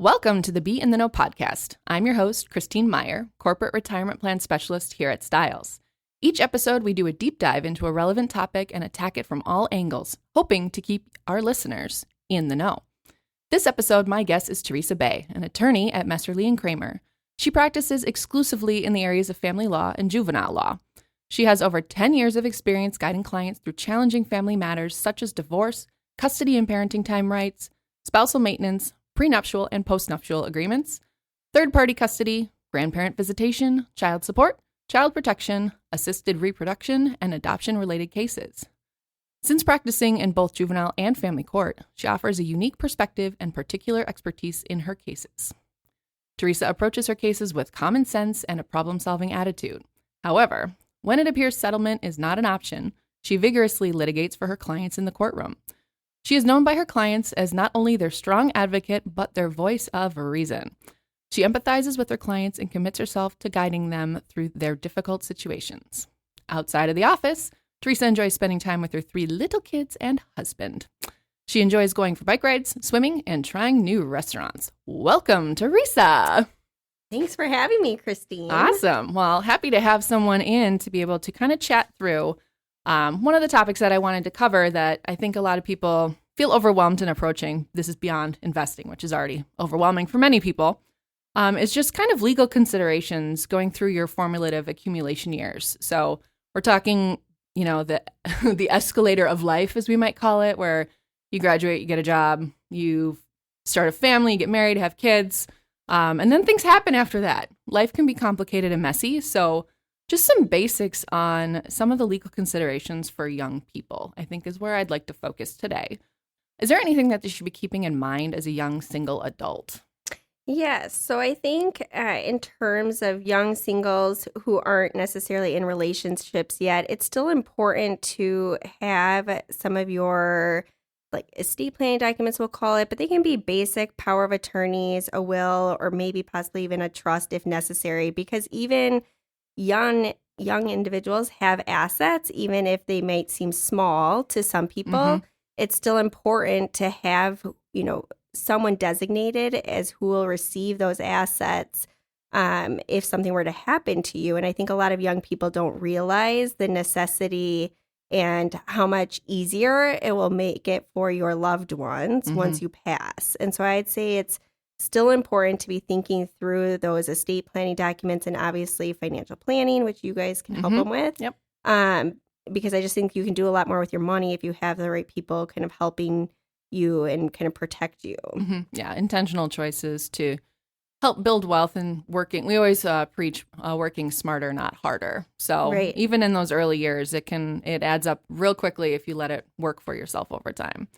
Welcome to the Be in the Know podcast. I'm your host, Kristine Meyer, Corporate Retirement Plan Specialist here at Stiles. Each episode, we do a deep dive into a relevant topic and attack it from all angles, hoping to keep our listeners in the know. This episode, my guest is Theresa Bea, an attorney at Messerly & Kramer. She practices exclusively in the areas of family law and juvenile law. She has over 10 years of experience guiding clients through challenging family matters such as divorce, custody and parenting time rights, spousal maintenance, prenuptial and postnuptial agreements, third-party custody, grandparent visitation, child support, child protection, assisted reproduction, and adoption-related cases. Since practicing in both juvenile and family court, she offers a unique perspective and particular expertise in her cases. Theresa approaches her cases with common sense and a problem-solving attitude. However, when it appears settlement is not an option, she vigorously litigates for her clients in the courtroom. She is known by her clients as not only their strong advocate, but their voice of reason. She empathizes with her clients and commits herself to guiding them through their difficult situations. Outside of the office, Theresa enjoys spending time with her 3 little kids and husband. She enjoys going for bike rides, swimming, and trying new restaurants. Welcome, Theresa. Thanks for having me, Kristine. Awesome. Well, happy to have someone in to be able to kind of chat through one of the topics that I wanted to cover that I think a lot of people feel overwhelmed in approaching. This is beyond investing, which is already overwhelming for many people. It's just kind of legal considerations going through your formulative accumulation years. So we're talking, the the escalator of life, as we might call it, where you graduate, you get a job, you start a family, you get married, have kids. And then things happen after that. Life can be complicated and messy. So just some basics on some of the legal considerations for young people, I think, is where I'd like to focus today. Is there anything that they should be keeping in mind as a young single adult? Yes. So I think in terms of young singles who aren't necessarily in relationships yet, it's still important to have some of your estate planning documents, we'll call it, but they can be basic power of attorneys, a will, or maybe possibly even a trust if necessary, because even young individuals have assets, even if they might seem small to some people. Mm-hmm. It's still important to have, someone designated as who will receive those assets if something were to happen to you. And I think a lot of young people don't realize the necessity and how much easier it will make it for your loved ones once you pass. And so I'd say it's still important to be thinking through those estate planning documents and obviously financial planning, which you guys can help them with. Yep. Because I just think you can do a lot more with your money if you have the right people kind of helping you and kind of protect you. Mm-hmm. Yeah, intentional choices to help build wealth and working. We always preach working smarter, not harder. So even in those early years, it adds up real quickly if you let it work for yourself over time.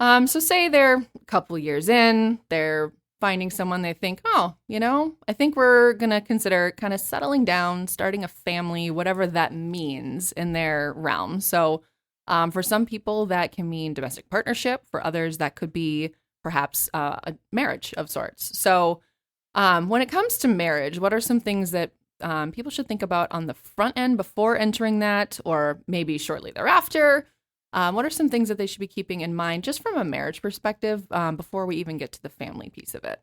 So say they're a couple years in, they're finding someone they think, I think we're going to consider kind of settling down, starting a family, whatever that means in their realm. So for some people, that can mean domestic partnership. For others, that could be perhaps a marriage of sorts. So when it comes to marriage, what are some things that people should think about on the front end before entering that, or maybe shortly thereafter? What are some things that they should be keeping in mind just from a marriage perspective before we even get to the family piece of it?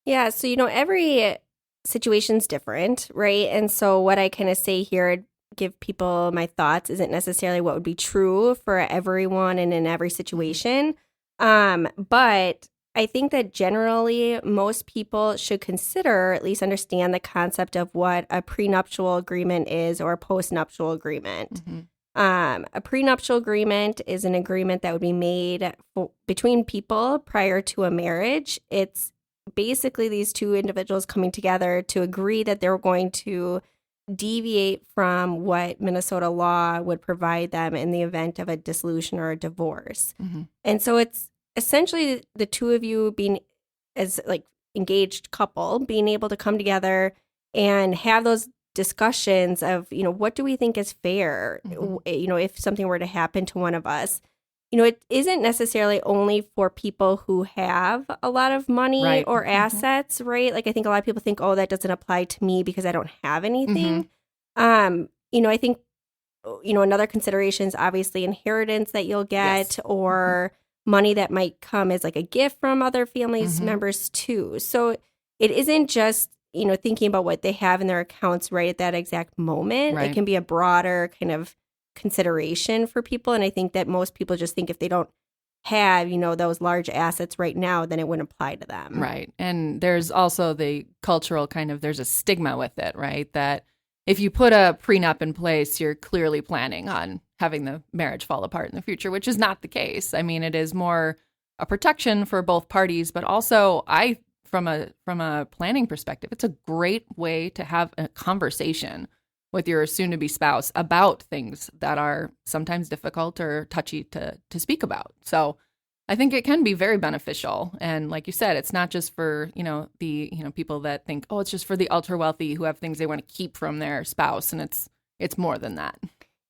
Yeah, so, every situation's different, right? And so what I kind of say here, give people my thoughts, isn't necessarily what would be true for everyone and in every situation. But I think that generally most people should consider, at least understand the concept of what a prenuptial agreement is or a postnuptial agreement. A prenuptial agreement is an agreement that would be made between people prior to a marriage. It's basically these two individuals coming together to agree that they're going to deviate from what Minnesota law would provide them in the event of a dissolution or a divorce. And so it's essentially the two of you being as engaged couple, being able to come together and have those discussions of, what do we think is fair? If something were to happen to one of us, it isn't necessarily only for people who have a lot of money or assets, right? I think a lot of people think, that doesn't apply to me because I don't have anything. I think, another consideration is obviously inheritance that you'll get or money that might come as like a gift from other families members too. So it isn't just, thinking about what they have in their accounts right at that exact moment. Right. It can be a broader kind of consideration for people. And I think that most people just think if they don't have, those large assets right now, then it wouldn't apply to them. Right. And there's also the cultural there's a stigma with it, right? That if you put a prenup in place, you're clearly planning on having the marriage fall apart in the future, which is not the case. I mean, it is more a protection for both parties, but also from a planning perspective, it's a great way to have a conversation with your soon-to-be spouse about things that are sometimes difficult or touchy to speak about. So I think it can be very beneficial. And like you said, it's not just for, the people that think, oh, it's just for the ultra wealthy who have things they want to keep from their spouse. And it's more than that.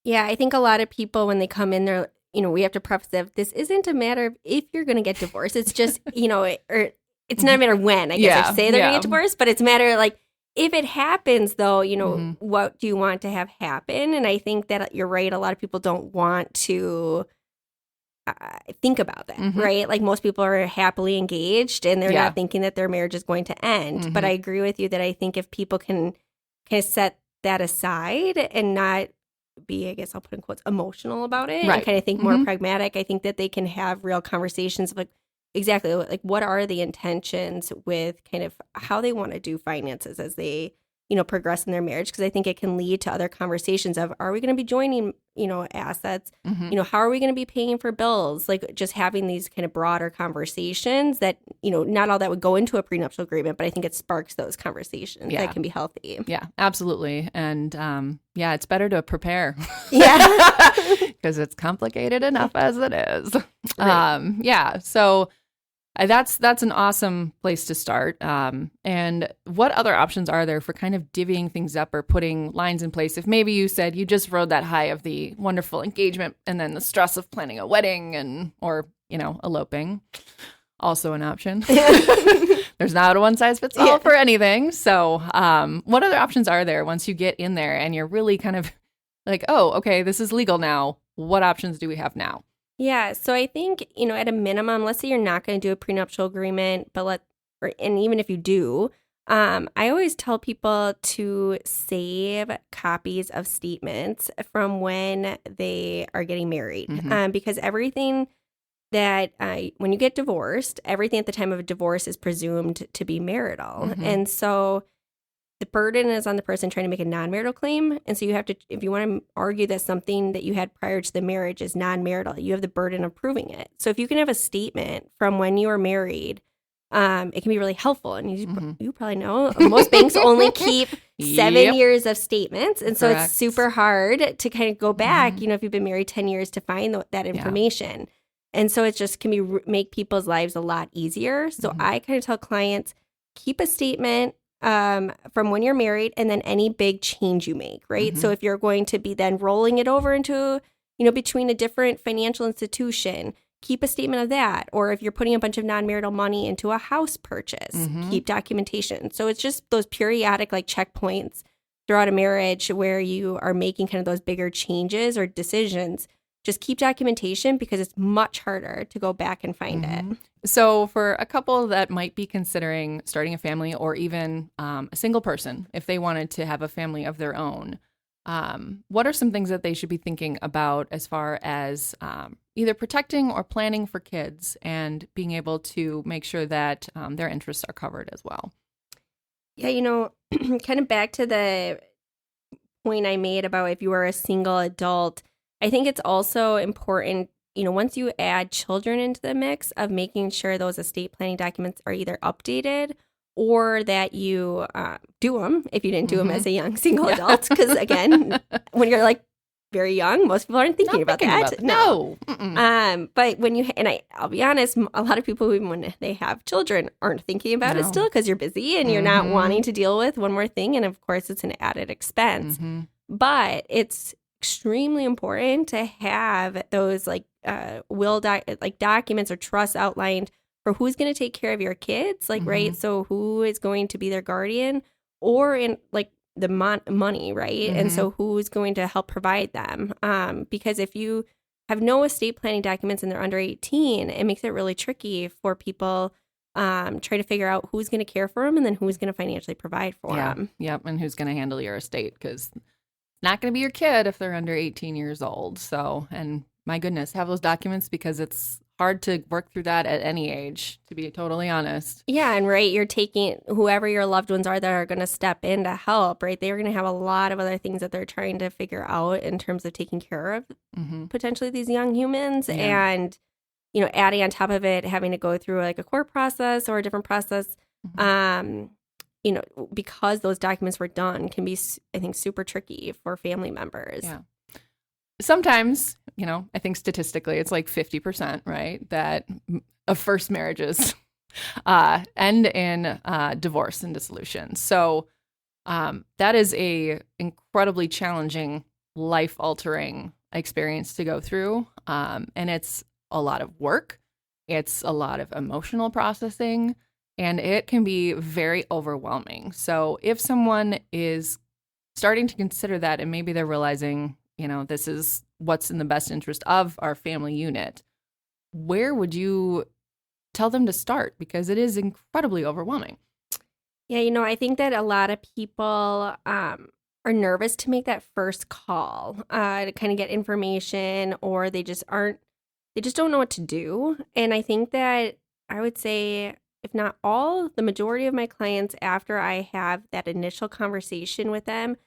Yeah, I think a lot of people, when they come in, they're, we have to preface that this isn't a matter of if you're going to get divorced. It's just, or it's not a matter of when, I guess I should say they're going to get divorced, but it's a matter of like, if it happens though, what do you want to have happen? And I think that you're right. A lot of people don't want to think about that, right? Like most people are happily engaged and they're not thinking that their marriage is going to end. But I agree with you that I think if people can kind of set that aside and not be, I guess I'll put in quotes, emotional about it and kind of think more pragmatic, I think that they can have real conversations of like, exactly, like what are the intentions with kind of how they want to do finances as they, progress in their marriage? Because I think it can lead to other conversations of, are we going to be joining, assets? How are we going to be paying for bills? Like just having these kind of broader conversations that, not all that would go into a prenuptial agreement, but I think it sparks those conversations that can be healthy. Yeah, absolutely. And it's better to prepare. Yeah. Because it's complicated enough as it is. Right. So that's an awesome place to start. And what other options are there for kind of divvying things up or putting lines in place? If maybe you said you just rode that high of the wonderful engagement and then the stress of planning a wedding or eloping, also an option. There's not a one size fits all for anything. So what other options are there once you get in there and you're really kind of like, oh, okay, this is legal now. What options do we have now? Yeah, so I think, at a minimum, let's say you're not going to do a prenuptial agreement, and even if you do, I always tell people to save copies of statements from when they are getting married, because everything that when you get divorced, everything at the time of a divorce is presumed to be marital, and so the burden is on the person trying to make a non-marital claim. And so you have to, if you want to argue that something that you had prior to the marriage is non-marital, you have the burden of proving it. So if you can have a statement from when you were married, it can be really helpful. And you probably know most banks only keep 7 years of statements. And so it's super hard to kind of go back, if you've been married 10 years to find that information. And so it just can make people's lives a lot easier. So I kind of tell clients, keep a statement from when you're married and then any big change you make, right? So if you're going to be then rolling it over into, between a different financial institution, keep a statement of that. Or if you're putting a bunch of non-marital money into a house purchase, keep documentation. So it's just those periodic like checkpoints throughout a marriage where you are making kind of those bigger changes or decisions. Just keep documentation because it's much harder to go back and find it. So for a couple that might be considering starting a family or even a single person, if they wanted to have a family of their own, what are some things that they should be thinking about as far as either protecting or planning for kids and being able to make sure that their interests are covered as well? Yeah, kind of back to the point I made about if you are a single adult, I think it's also important, once you add children into the mix, of making sure those estate planning documents are either updated or that you do them if you didn't do them as a young single adult. Because again, when you're like very young, most people aren't thinking about that. No. But when I'll be honest, a lot of people, even when they have children, aren't thinking about it still because you're busy and you're not wanting to deal with one more thing. And of course, it's an added expense. But it's extremely important to have those documents or trusts outlined for who's going to take care of your kids, right? So who is going to be their guardian, or in like the money, right? And so who's going to help provide them? Because if you have no estate planning documents and they're under 18, it makes it really tricky for people trying to figure out who's going to care for them and then who's going to financially provide for them. Yep. And who's going to handle your estate, because it's not going to be your kid if they're under 18 years old. So, and my goodness, have those documents, because it's hard to work through that at any age, to be totally honest. Yeah, and right, you're taking whoever your loved ones are that are going to step in to help, right? They're going to have a lot of other things that they're trying to figure out in terms of taking care of potentially these young humans. Yeah. And, adding on top of it, having to go through like a court process or a different process, because those documents were done can be, I think, super tricky for family members. Yeah. Sometimes, I think statistically it's like 50%, right, that of first marriages end in divorce and dissolution. So that is a incredibly challenging, life-altering experience to go through. And it's a lot of work. It's a lot of emotional processing, and it can be very overwhelming. So if someone is starting to consider that, and maybe they're realizing, this is what's in the best interest of our family unit, where would you tell them to start? Because it is incredibly overwhelming. Yeah, I think that a lot of people are nervous to make that first call to kind of get information, or they just don't know what to do. And I think that I would say, if not all, the majority of my clients, after I have that initial conversation with them,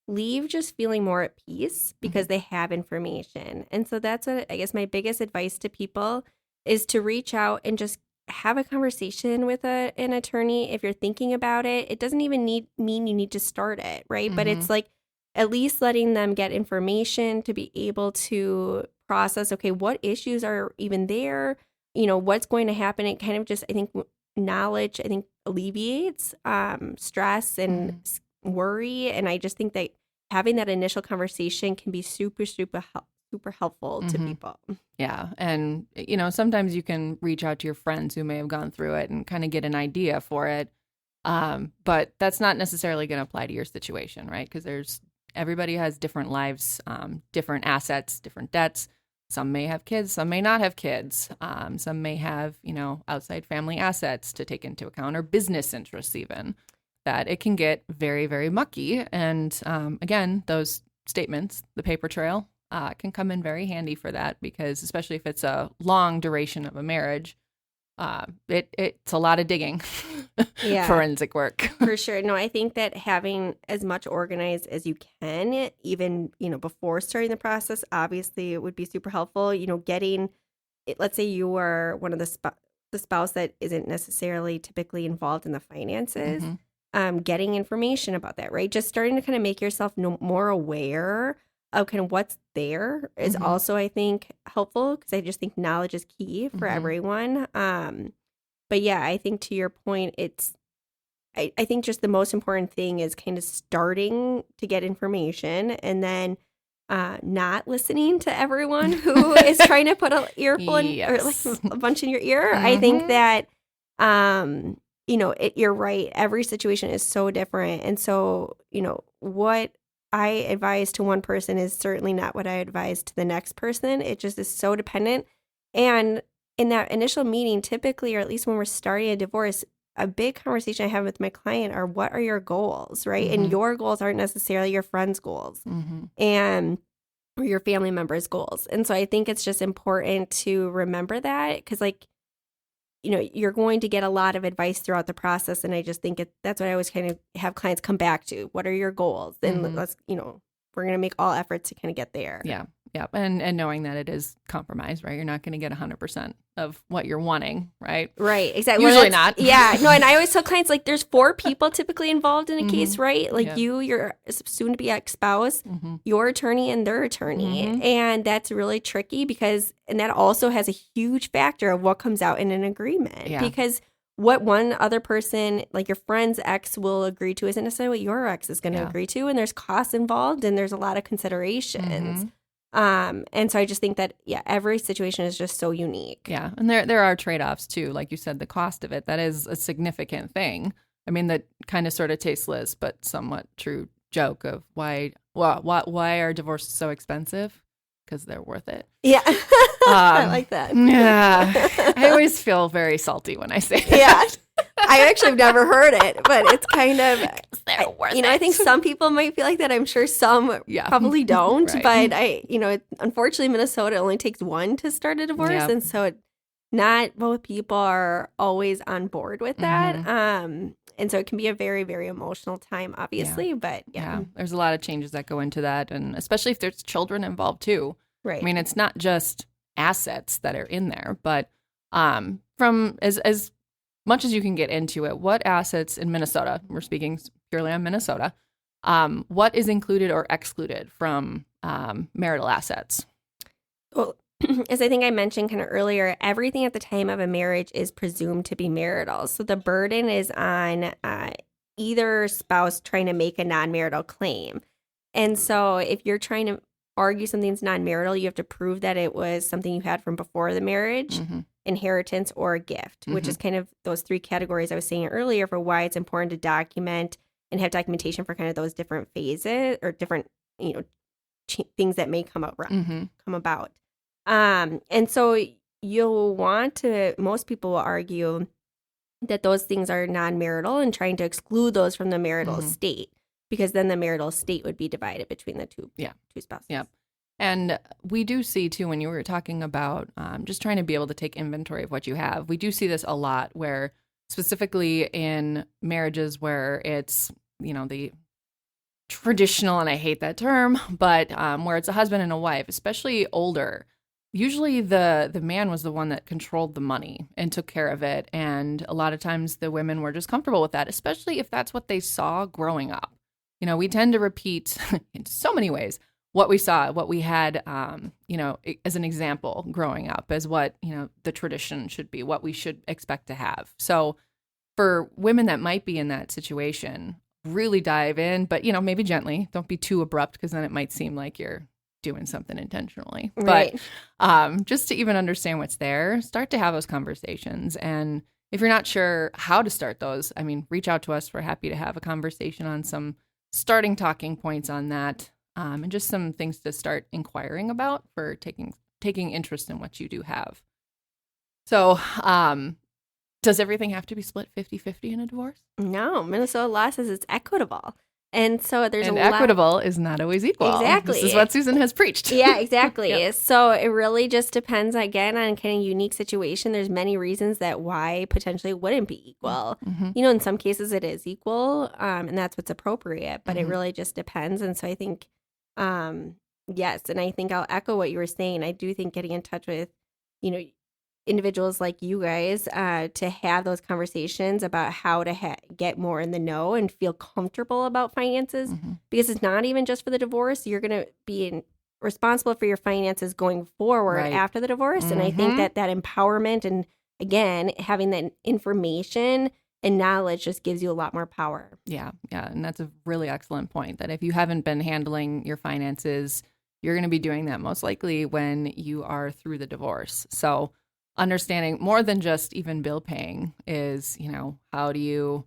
leave just feeling more at peace because they have information. And so that's what I guess my biggest advice to people is to reach out and just have a conversation with an attorney. If you're thinking about it, it doesn't even mean you need to start it, right? But it's like at least letting them get information to be able to process, okay, what issues are even there? What's going to happen? It kind of just, I think, knowledge, alleviates stress and worry. And I just think that having that initial conversation can be super, super, super helpful to people. Yeah. And, sometimes you can reach out to your friends who may have gone through it and kind of get an idea for it. But that's not necessarily going to apply to your situation, right? Because everybody has different lives, different assets, different debts. Some may have kids, some may not have kids. Some may have, outside family assets to take into account, or business interests even. That it can get very, very mucky. And again, those statements, the paper trail, can come in very handy for that, because especially if it's a long duration of a marriage, it's a lot of digging, forensic work. For sure. No, I think that having as much organized as you can, even, before starting the process, obviously it would be super helpful. Getting it, let's say you are one of the spouse that isn't necessarily typically involved in the finances. Getting information about that, right? Just starting to kind of make yourself more aware of kind of what's there is also, I think, helpful, because I just think knowledge is key for everyone. But yeah, I think to your point, I think just the most important thing is kind of starting to get information, and then not listening to everyone who is trying to put an earful in, or like a bunch in your ear. I think that you're right. Every situation is so different. And so, what I advise to one person is certainly not what I advise to the next person. It just is so dependent. And in that initial meeting, typically, or at least when we're starting a divorce, a big conversation I have with my client are, what are your goals, right? And your goals aren't necessarily your friend's goals and or your family members' goals. And so I think it's just important to remember that, because you're going to get a lot of advice throughout the process. And I just think that's what I always kind of have clients come back to. What are your goals? And let's, we're going to make all efforts to kind of get there. Yeah. Yeah. And knowing that it is compromise, right? You're not going to get 100% of what you're wanting, right? Right. Exactly. Usually not. Yeah. No. And I always tell clients, like, there's 4 people typically involved in a case, right? Like your soon to be ex-spouse, your attorney, and their attorney. And that's really tricky and that also has a huge factor of what comes out in an agreement. Yeah. Because what one other person, like your friend's ex, will agree to isn't necessarily what your ex is going to agree to. And there's costs involved, and there's a lot of considerations. And so I just think that, every situation is just so unique. Yeah. And there are trade-offs too. Like you said, the cost of it, that is a significant thing. I mean, that kind of sort of tasteless, but somewhat true joke of why are divorces so expensive? because they're worth it. Yeah. I like that. Yeah. I always feel very salty when I say that. Yeah. I actually have never heard it, but it's kind of, they're worth it. I think some people might feel like that. I'm sure some probably don't, Right. but unfortunately, Minnesota only takes one to start a divorce. Yep. And so not both people are always on board with that. And so it can be a very, very emotional time, obviously, but yeah. There's a lot of changes that go into that. And especially if there's children involved too. Right. I mean, it's not just assets that are in there, but from as much as you can get into it, what assets in Minnesota, we're speaking purely on Minnesota, what is included or excluded from marital assets? Well, as I think I mentioned kind of earlier, everything at the time of a marriage is presumed to be marital. So the burden is on either spouse trying to make a non-marital claim. And so if you're trying to argue something's non-marital, you have to prove that it was something you had from before the marriage, inheritance, or a gift, which is kind of those three categories I was saying earlier for why it's important to document and have documentation for kind of those different phases or different, things that may come about. And so you'll want to, most people will argue that those things are non-marital and trying to exclude those from the marital estate, because then the marital estate would be divided between the two spouses. Yeah. And we do see too, when you were talking about just trying to be able to take inventory of what you have, we do see this a lot where specifically in marriages where it's, the traditional, and I hate that term, but where it's a husband and a wife, especially older, usually the man was the one that controlled the money and took care of it. And a lot of times the women were just comfortable with that, especially if that's what they saw growing up. We tend to repeat in so many ways what we saw, what we had, as an example growing up, as what, the tradition should be, what we should expect to have. So for women that might be in that situation, really dive in, but, maybe gently. Don't be too abrupt, because then it might seem like you're doing something intentionally. Right. But just to even understand what's there, start to have those conversations. And if you're not sure how to start those, reach out to us. We're happy to have a conversation on some starting talking points on that, and just some things to start inquiring about for taking interest in what you do have. So does everything have to be split 50-50 in a divorce? No, Minnesota law says it's equitable. And so there's and equitable is not always equal. Exactly. This is what Susan has preached. Yeah, exactly. Yep. So it really just depends, again, on kind of unique situation. There's many reasons that why potentially it wouldn't be equal. In some cases it is equal, and that's what's appropriate, but it really just depends. And so I think, yes, and I think I'll echo what you were saying. I do think getting in touch with, individuals like you guys to have those conversations about how to get more in the know and feel comfortable about finances, because it's not even just for the divorce. You're going to be responsible for your finances going forward after the divorce. And I think that empowerment and, again, having that information and knowledge just gives you a lot more power. Yeah. And that's a really excellent point, that if you haven't been handling your finances, you're going to be doing that most likely when you are through the divorce. So understanding more than just even bill paying is, how do you,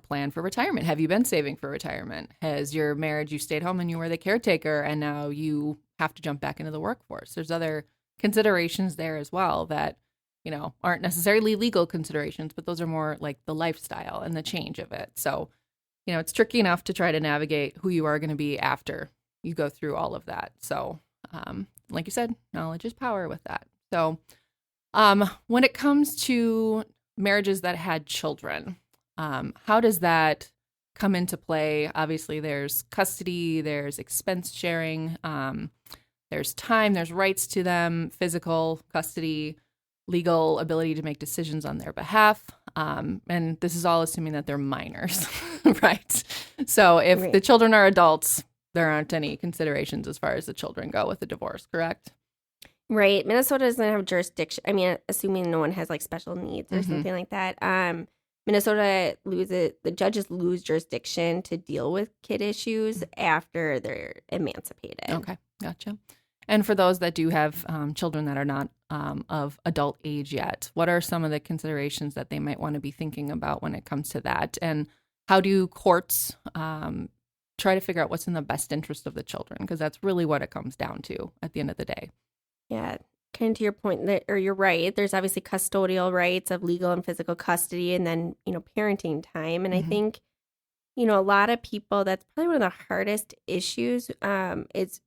plan for retirement? Have you been saving for retirement? Has your marriage, you stayed home and you were the caretaker and now you have to jump back into the workforce? There's other considerations there as well that, aren't necessarily legal considerations, but those are more like the lifestyle and the change of it. So, it's tricky enough to try to navigate who you are going to be after you go through all of that. So, like you said, knowledge is power with that. So, when it comes to marriages that had children, how does that come into play? Obviously, there's custody, there's expense sharing, there's time, there's rights to them, physical custody, legal ability to make decisions on their behalf. And this is all assuming that they're minors, right? So if the children are adults, there aren't any considerations as far as the children go with the divorce, correct? Right. Minnesota doesn't have jurisdiction. Assuming no one has like special needs or something like that. Minnesota the judges lose jurisdiction to deal with kid issues after they're emancipated. Okay. Gotcha. And for those that do have children that are not of adult age yet, what are some of the considerations that they might want to be thinking about when it comes to that? And how do courts try to figure out what's in the best interest of the children, because that's really what it comes down to at the end of the day. Yeah, kind of to your point, or you're right. There's obviously custodial rights of legal and physical custody, and then, parenting time. And I think, a lot of people, that's probably one of the hardest issues. It's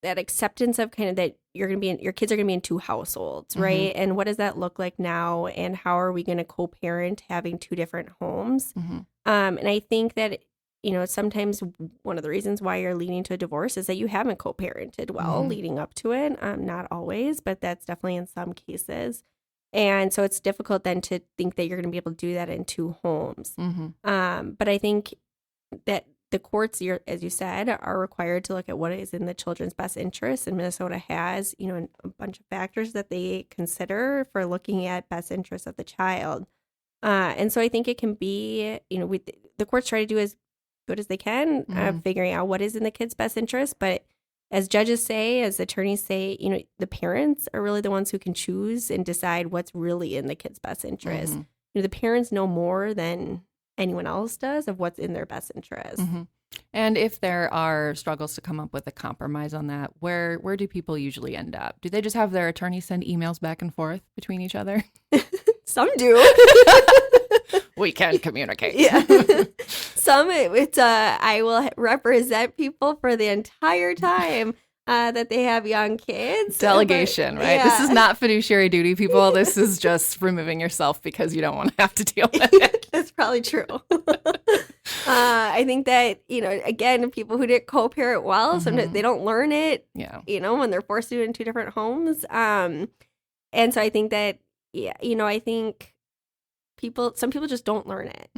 that acceptance of kind of that your kids are going to be in two households, right? And what does that look like now? And how are we going to co-parent having two different homes? And I think that, sometimes one of the reasons why you're leading to a divorce is that you haven't co-parented well leading up to it. Not always, but that's definitely in some cases. And so it's difficult then to think that you're going to be able to do that in two homes. But I think that the courts, as you said, are required to look at what is in the children's best interest. And Minnesota has, a bunch of factors that they consider for looking at best interest of the child. And so I think it can be, the courts try to do as good as they can, figuring out what is in the kid's best interest. But as judges say, as attorneys say, the parents are really the ones who can choose and decide what's really in the kid's best interest. The parents know more than anyone else does of what's in their best interest. And if there are struggles to come up with a compromise on that, where do people usually end up? Do they just have their attorney send emails back and forth between each other? Some do. We can communicate. Yeah. Some, it's I will represent people for the entire time that they have young kids. Delegation, right? Yeah. This is not fiduciary duty, people. This is just removing yourself because you don't want to have to deal with it. That's probably true. I think that, again, people who didn't co-parent well, sometimes they don't learn it, when they're forced to do it in two different homes. And so I think that, I think some people just don't learn it.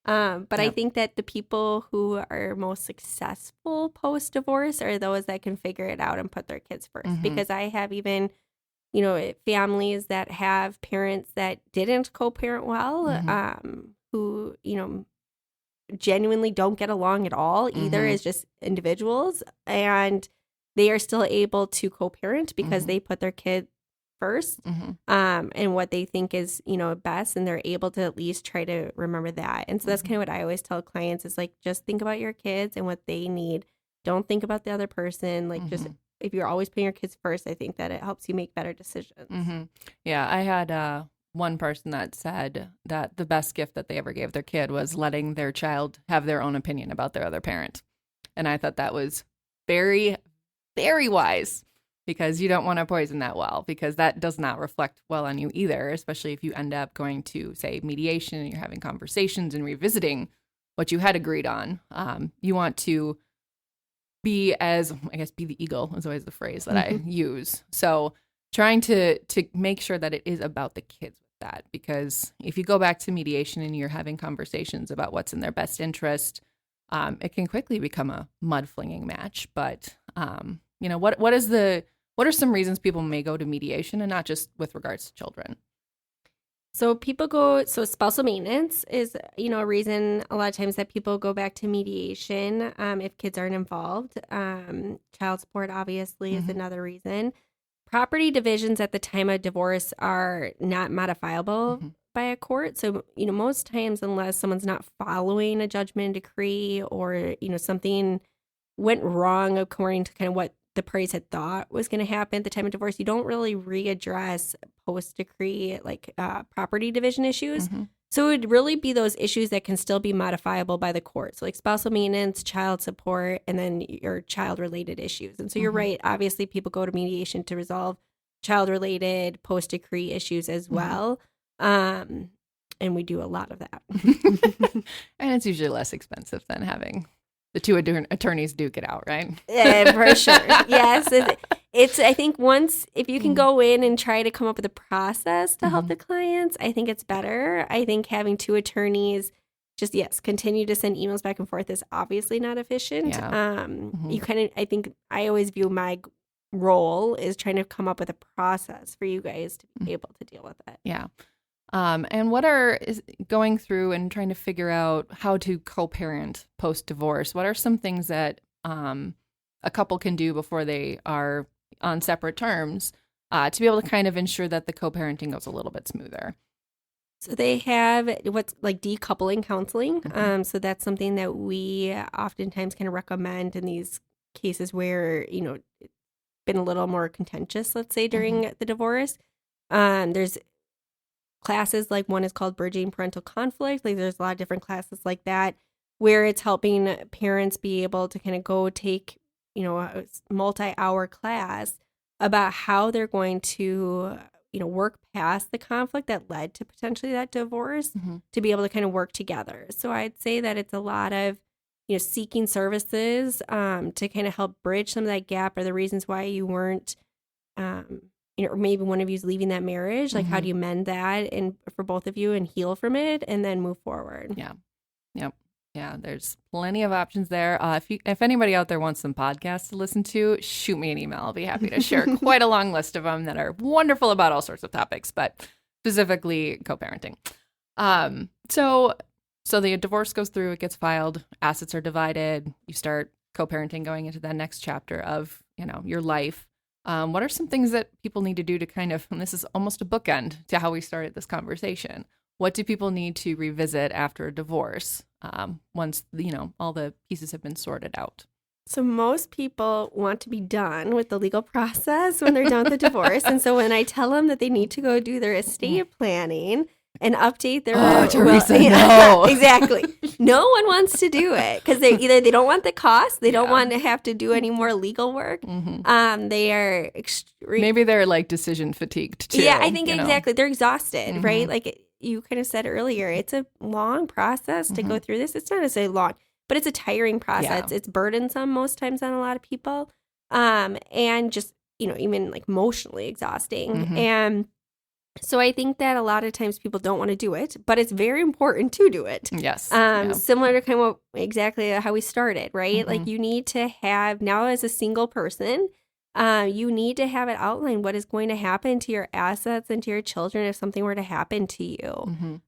But I think that the people who are most successful post-divorce are those that can figure it out and put their kids first. Because I have even, families that have parents that didn't co-parent well, who, genuinely don't get along at all either as just individuals. And they are still able to co-parent because they put their kid first and what they think is, best. And they're able to at least try to remember that. And so that's kind of what I always tell clients is like, just think about your kids and what they need. Don't think about the other person. Like just if you're always putting your kids first, I think that it helps you make better decisions. Yeah. I had one person that said that the best gift that they ever gave their kid was letting their child have their own opinion about their other parent. And I thought that was very, very wise. Because you don't want to poison that well, because that does not reflect well on you either, especially if you end up going to, say, mediation and you're having conversations and revisiting what you had agreed on. You want to be the eagle is always the phrase that I use. So trying to make sure that it is about the kids with that, because if you go back to mediation and you're having conversations about what's in their best interest, it can quickly become a mud flinging match. But, what are some reasons people may go to mediation, and not just with regards to children? So spousal maintenance is, a reason a lot of times that people go back to mediation if kids aren't involved. Child support obviously is another reason. Property divisions at the time of divorce are not modifiable by a court. So, most times, unless someone's not following a judgment and decree or, something went wrong according to kind of what the parties had thought was going to happen at the time of divorce, you don't really readdress post-decree like property division issues. So it would really be those issues that can still be modifiable by the court. So like spousal maintenance, child support, and then your child-related issues. And so you're right. Obviously, people go to mediation to resolve child-related post-decree issues as well. And we do a lot of that. And it's usually less expensive than having the two attorneys duke it out, right? Yeah, for sure. Yes. It's, I think if you can go in and try to come up with a process to help the clients, I think it's better. I think having two attorneys continue to send emails back and forth is obviously not efficient. Yeah. I think I always view my role is trying to come up with a process for you guys to be able to deal with it. Yeah. And going through and trying to figure out how to co-parent post-divorce, what are some things that a couple can do before they are on separate terms to be able to kind of ensure that the co-parenting goes a little bit smoother? So they have what's like decoupling counseling. So that's something that we oftentimes kind of recommend in these cases where, it's been a little more contentious, let's say, during the divorce. There's classes, like one is called Bridging Parental Conflict. Like there's a lot of different classes like that where it's helping parents be able to kind of go take, a multi-hour class about how they're going to, work past the conflict that led to potentially that divorce to be able to kind of work together. So I'd say that it's a lot of, seeking services to kind of help bridge some of that gap or the reasons why you weren't, or maybe one of you's leaving that marriage. Like, how do you mend that and for both of you and heal from it and then move forward? Yeah. Yep. Yeah, there's plenty of options there. If anybody out there wants some podcasts to listen to, shoot me an email. I'll be happy to share quite a long list of them that are wonderful about all sorts of topics, but specifically co-parenting. So the divorce goes through, it gets filed, assets are divided, you start co-parenting going into that next chapter of, your life. What are some things that people need to do to kind of, and this is almost a bookend to how we started this conversation. What do people need to revisit after a divorce once, all the pieces have been sorted out? So most people want to be done with the legal process when they're done with the divorce. And so when I tell them that they need to go do their estate planning and update their Theresa, no. Exactly. No one wants to do it because they don't want the cost. They don't want to have to do any more legal work. They are maybe they're like decision fatigued too. Yeah, I think exactly. They're exhausted, right? Like you kind of said earlier, it's a long process to go through this. It's not necessarily long, but it's a tiring process. Yeah. It's burdensome most times on a lot of people, and just even like emotionally exhausting. And so I think that a lot of times people don't want to do it, but it's very important to do it. Yes. Similar to kind of exactly how we started, right? Like you need to have, now as a single person, you need to have it outlined what is going to happen to your assets and to your children if something were to happen to you.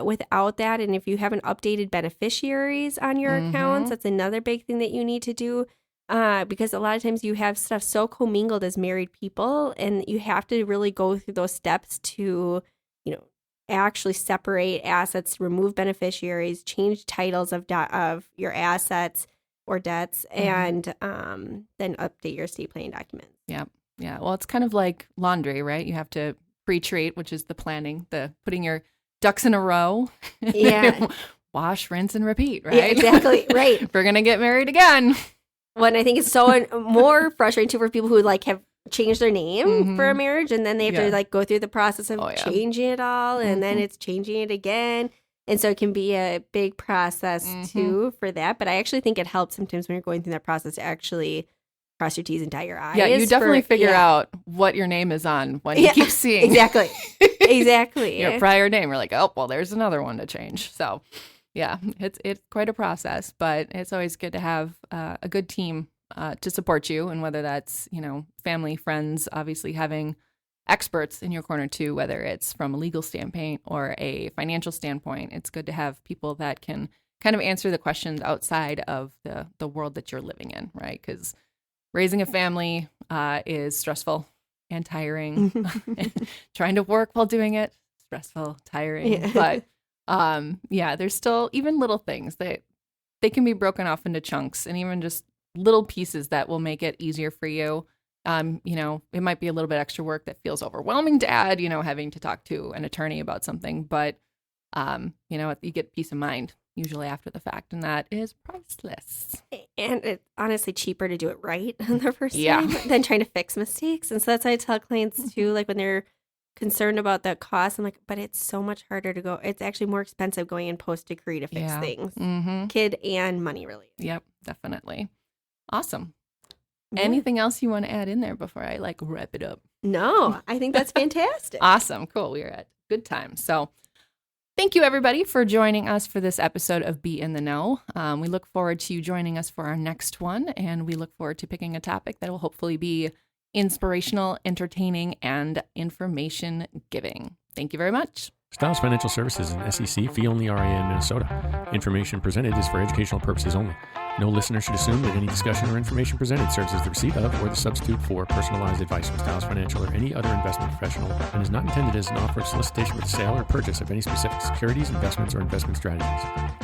Without that, and if you haven't updated beneficiaries on your accounts, that's another big thing that you need to do. Because a lot of times you have stuff so commingled as married people, and you have to really go through those steps to, actually separate assets, remove beneficiaries, change titles of your assets or debts, and then update your estate planning documents. Yeah. Yeah. Well, it's kind of like laundry, right? You have to pre-treat, which is the planning, the putting your ducks in a row. Yeah. Wash, rinse, and repeat, right? Yeah, exactly. Right. If we're going to get married again. What I think is so more frustrating too for people who like have changed their name for a marriage, and then they have to like go through the process of changing it all, and then it's changing it again. And so it can be a big process too for that. But I actually think it helps sometimes when you're going through that process to actually cross your T's and dot your I's. Yeah, you definitely figure out what your name is on when you keep seeing. Exactly. Exactly. Your prior name. We're like, oh, well, there's another one to change. So yeah, it's quite a process, but it's always good to have a good team to support you. And whether that's, family, friends, obviously having experts in your corner too, whether it's from a legal standpoint or a financial standpoint, it's good to have people that can kind of answer the questions outside of the world that you're living in, right? Because raising a family is stressful and tiring. Trying to work while doing it, stressful, tiring. Yeah. But there's still even little things that they can be broken off into chunks, and even just little pieces that will make it easier for you. It might be a little bit extra work that feels overwhelming to add, having to talk to an attorney about something, but you get peace of mind usually after the fact, and that is priceless. And it's honestly cheaper to do it right on the first time than trying to fix mistakes. And so that's why I tell clients too, like when they're concerned about the cost, I'm like, but it's so much harder to go. It's actually more expensive going in post decree to fix things, kid and money related. Yep, definitely. Awesome. Yeah. Anything else you want to add in there before I wrap it up? No, I think that's fantastic. Awesome. Cool. We are at good time. So thank you, everybody, for joining us for this episode of Be in the Know. We look forward to you joining us for our next one, and we look forward to picking a topic that will hopefully be inspirational, entertaining, and information giving. Thank you very much. Stiles Financial Services is an SEC fee-only RIA in Minnesota. Information presented is for educational purposes only. No listener should assume that any discussion or information presented serves as the receipt of or the substitute for personalized advice from Stiles Financial or any other investment professional and is not intended as an offer of solicitation for the sale or purchase of any specific securities, investments, or investment strategies.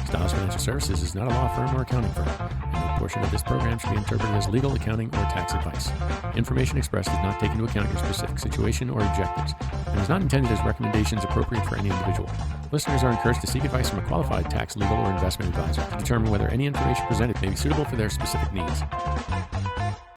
Stiles Financial Services is not a law firm or accounting firm, and no portion of this program should be interpreted as legal, accounting, or tax advice. Information expressed does not take into account your specific situation or objectives and is not intended as recommendations appropriate for any individual. Listeners are encouraged to seek advice from a qualified tax, legal, or investment advisor to determine whether any information presented may be suitable for their specific needs.